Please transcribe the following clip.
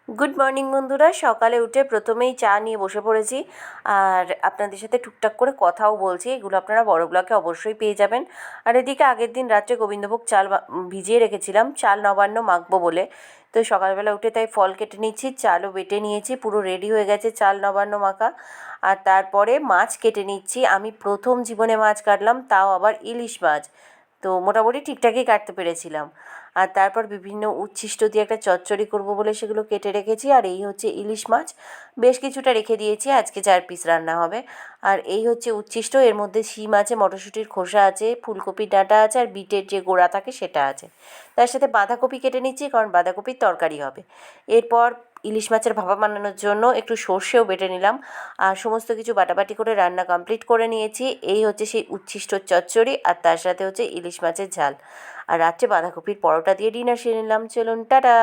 Good morning বন্ধুরা। সকালে উঠে প্রথমেই চা নিয়ে বসে পড়েছি, আর আপনাদের সাথে টুকটাক করে কথাও বলছি। এগুলো আপনারা বড় ব্লকে অবশ্যই পেয়ে যাবেন। আর এদিকে আগের দিন রাত্রে গোবিন্দভোগ চাল ভিজিয়ে রেখেছিলাম, চাল নবান্ন মাখবো বলে। তো সকালবেলা উঠে তাই ফল কেটে নিচ্ছি, চালও বেটে নিয়েছি, পুরো রেডি হয়ে গেছে চাল নবান্ন মাখা। আর তারপরে মাছ কেটে নিচ্ছি। আমি প্রথম জীবনে মাছ কাটলাম, তাও আবার ইলিশ মাছ। তো মোটামুটি ঠিকঠাকই কাটতে পেরেছিলাম। আর তারপর বিভিন্ন উচ্ছিষ্ট দিয়ে একটা চচ্চড়ি করব বলে সেগুলো কেটে রেখেছি। আর এই হচ্ছে ইলিশ মাছ, বেশ কিছুটা রেখে দিয়েছি, আজকে 4 পিস রান্না হবে। আর এই হচ্ছে উচ্ছিষ্ট, এর মধ্যে শিম আছে, মটরশুঁটির খোসা আছে, ফুলকপির ডাঁটা আছে, আর বিটের যে গোড়া থাকে সেটা আছে। তার সাথে বাঁধাকপি কেটে নিচ্ছি, কারণ বাঁধাকপির তরকারি হবে। এরপর ইলিশ মাছের ভাপা বানানোর জন্য একটু সর্ষেও বেটে নিলাম। আর সমস্ত কিছু বাটাবাটি করে রান্না কমপ্লিট করে নিয়েছি। এই হচ্ছে সেই উচ্ছিষ্ট চচ্চড়ি, আর তার সাথে হচ্ছে ইলিশ মাছের ঝাল। আর রাত্রে বাঁধাকপির পরোটা দিয়ে ডিনার সেরে নিলাম। চলুন, টাটা।